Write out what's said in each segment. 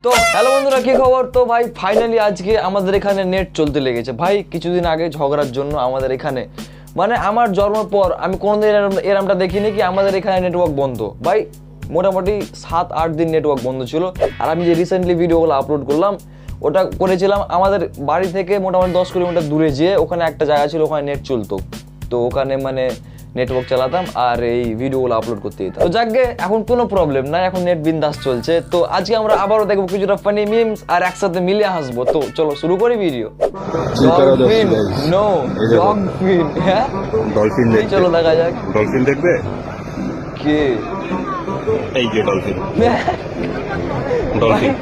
তো হ্যালো বন্ধুরা, কি খবর? তো ভাই ফাইনালি আজকে আমাদের এখানে নেট চলতে লেগেছে ভাই। কিছুদিন আগে ঝগড়ার জন্য আমাদের এখানে মানে আমার জন্মের পর আমি কোনোদিন এরমটা দেখিনি কি আমাদের এখানে নেটওয়ার্ক বন্ধ ভাই। মোটামুটি 7-8 দিন নেটওয়ার্ক বন্ধ ছিল। আর আমি যে রিসেন্টলি ভিডিওগুলো আপলোড করলাম ওটা করেছিলাম আমাদের বাড়ি থেকে মোটামুটি 10 কিলোমিটার দূরে যেয়ে ওখানে একটা জায়গা ছিল, ওখানে নেট চলতো। তো ওখানে মানে নেটওয়ার্ক চালাতাম আর এই ভিডিওগুলো আপলোড করতে দিতাম। তো যাকগে এখন কোনো প্রবলেম নাই, এখন নেট বিন্দাস চলছে। তো আজকে আমরা আবারও দেখবো কিছুটা ফানি মিমস আর একসাথে মিলে হাসবো। তো চলো শুরু করি ভিডিও। ডলফিন নো ডলফিন, হ্যাঁ ডলফিন দেখবে, চলো দেখা যাক। ডলফিন দেখবে? কে? এই যে ডলফিন, ডলফিন।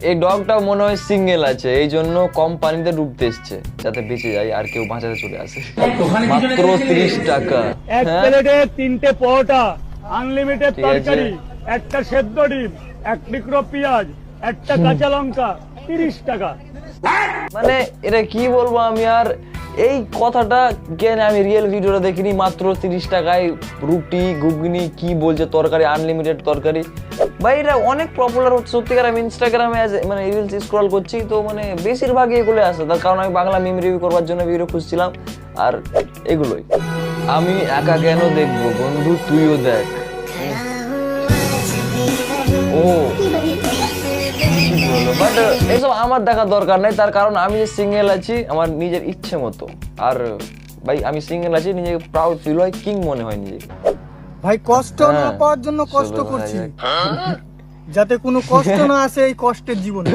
এই ডগটা মনে হয় সিঙ্গেল আছে, এই জন্য কম পানিতে ডুবতে এসছে যাতে বেঁচে যায় আর কেউ বাঁচাতে চলে আসে। মাত্র 30 টাকা, এক প্লেটে 3টে পরোটা, আনলিমিটেড তরকারি, একটা সেদ্ধ ডিম, এক টুকরো পেঁয়াজ, একটা কাঁচা লঙ্কা, 30 টাকা। মানে এটা কি বলবো আমি আর। এই কথাটা কেন আমি রিয়েল ভিডিওটা দেখিনি। মাত্র 30 টাকায় রুটি ঘুগনি কি বলছে, তরকারি আনলিমিটেড তরকারি ভাই। এটা অনেক পপুলার হচ্ছে সত্যিকার। আমি ইনস্টাগ্রামে মানে রিলস স্ক্রল করছি তো মানে বেশিরভাগই এগুলো আসে। তার কারণ আমি বাংলা মিম রিভিউ করবার জন্য ভিডিও খুঁজছিলাম আর এগুলোই। আমি একা কেন দেখবো বন্ধু, তুইও দেখ। ও বাট এসব আমার দেখার দরকার নেই, তার কারণ আমি যে সিঙ্গেল আছি আমার নিজের ইচ্ছে মতো। আর ভাই আমি সিঙ্গেল আছি, নিজেকে প্রাউড ফিল হয়, কিং মনে হয় নিজেকে। ভাই কষ্ট না পাওয়ার জন্য কষ্ট করছি, যাতে কোনো কষ্ট না আসে এই কষ্টের জীবনে।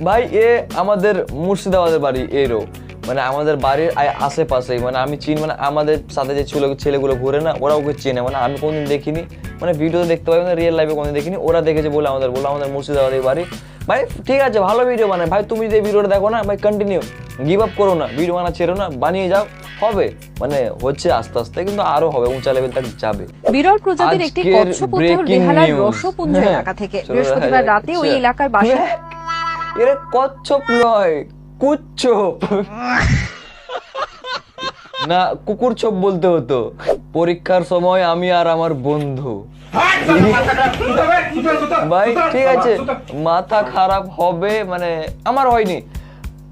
ভাই এ আমাদের মুর্শিদাবাদের বাড়ি এরও, মানে আমাদের বাড়ির আশেপাশেই, মানে আমি চিনি, মানে আমাদের সাথে যে ছেলেগুলো ঘুরে না ওরা ওকে চেনে। মানে আমি কোনদিন দেখিনি, মানে ভিডিওতে দেখতে পাই, মানে রিয়েল লাইফে কোনদিন দেখিনি। ওরা দেখেছে বলে আমাদের মুর্শিদাবাদের বাড়ি। ভাই ঠিক আছে, ভালো ভিডিও বানায় ভাই। তুমি যে ভিডিওটা দেখো না ভাই, কন্টিনিউ, গিভ আপ করো না, ভিডিও বানা ছেড়ো না, বানিয়ে যাও। হবে মানে হচ্ছে আস্তে আস্তে, কিন্তু আরো হবে, উঁচা লেভেল তক যাবে। বিরল প্রজাতির একটি কচ্ছপ উদ্ধার বেহালার রসপুঞ্জ এলাকা থেকে বৃহস্পতিবার রাতে ওই এলাকার বাসিন্দা। এর কচ্ছপ নয়, কুচ্ছপ না, কুকুর ছোপ বলতে হতো। পরীক্ষার সময় আমি আর আমার বন্ধু। ভাই ঠিক আছে, মাথা খারাপ হবে, মানে আমার হয়নি।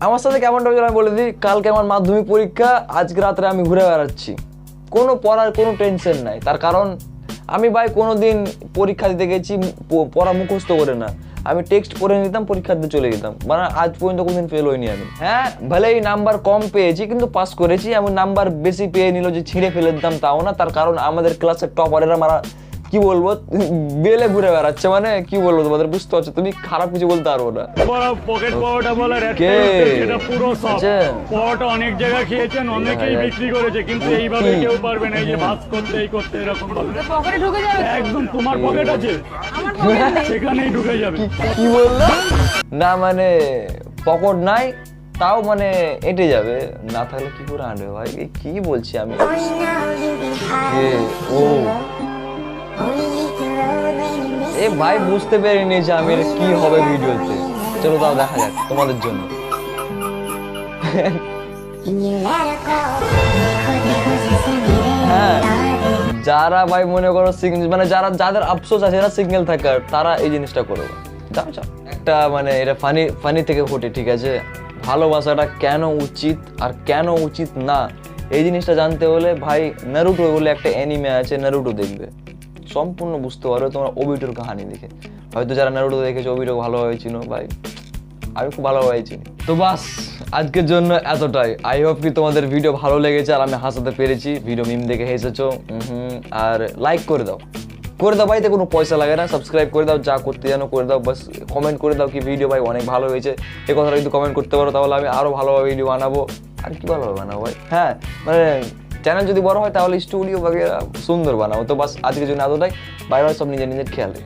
আমার সাথে কেমনটা হয়েছিল আমি বলে দিই। কালকে আমার মাধ্যমিক পরীক্ষা, আজকে রাত্রে আমি ঘুরে বেড়াচ্ছি, কোনো পড়ার কোনো টেনশন নাই। তার কারণ আমি ভাই কোনোদিন পরীক্ষা দিতে গেছি পড়া মুখস্থ করে না, আমি টেক্সট পড়ে নিতাম, পরীক্ষা দিতে চলে যেতাম। মানে আজ পর্যন্ত কোনদিন ফেল হইনি আমি। হ্যাঁ ভলেই নাম্বার কম পেয়েছি কিন্তু পাস করেছি। এমন নাম্বার বেশি পেয়ে নিল যে ছিঁড়ে ফেলে দিতাম তাও না। তার কারণ আমাদের ক্লাসের টপারেরা মারা কি বলবো বেলে ঘুরে বেড়াচ্ছে, মানে কি বলবো তোমাদের, বুঝতে পারছো? তুমি খারাপ কিছু বলতে পারবো না। পকেট পরোটা বলে এটা পুরো সব পরোটা অনেক জায়গায় খেয়েছেন, অনেকেই বিক্রি করেছে, কিন্তু এইভাবে কেউ পারবে না। এই যে ভাত করতে এই করতে এরকম পকেটে ঢুকে যাবে, একদম তোমার পকেট আছে সেখানেই ঢুকে যাবে। কি বললো না, মানে পকেট নাই তাও মানে এঁটে যাবে, না থাকলে কি করে আনবে ভাই? কি বলছি আমি? ও এ ভাই বুঝতে পেরেনি যে আমি কি হবে ভিডিওতে। চলো তাও দেখা যাক তোমাদের জন্য। হ্যাঁ যারা ভাই মনে করো সিঙ্গেল, মানে যাদের আফসোস আছে এরা সিঙ্গেল থাকার, তারা এই জিনিসটা করো। যাও যাও, একটা মানে এটা ফানি থেকে ফোটে, ঠিক আছে? ভালোবাসাটা কেন উচিত আর কেন উচিত না, এই জিনিসটা জানতে হলে ভাই নারুটো বলে একটা অ্যানিমে আছে, নারুটো দেখবে, সম্পূর্ণ বুঝতে পারবে তোমার ওবিটোর কাহিনী দেখে। হয়তো যারা নারুটো দেখেছে ওবিটো ভালোভাবে চিনো, ভাই আমি খুব ভালোভাবে চিনি। তো বাস আজকের জন্য এতটাই। আই হোপ কি তোমাদের ভিডিও ভালো লেগেছে আর আমি হাসাতে পেরেছি। ভিডিও মিম দেখে হেসেছো, আর লাইক করে দাও ভাই, তো কোনো পয়সা লাগে না। সাবস্ক্রাইব করে দাও, যা করতে জানো করে দাও। বাস কমেন্ট করে দাও কি ভিডিও ভাই অনেক ভালো হয়েছে, এই কথাটা যদি কমেন্ট করতে পারো তাহলে আমি আরো ভালোভাবে ভিডিও বানাবো। আর কি ভালোভাবে বানাবো ভাই, হ্যাঁ মানে চ্যানেল যদি বড় হয় তাহলে স্টুডিও বাগেরা সুন্দর বানাবো। তো বাস আজকের জন্য এতটাই। বাই বাই, সব নিজের খেয়াল রেখো।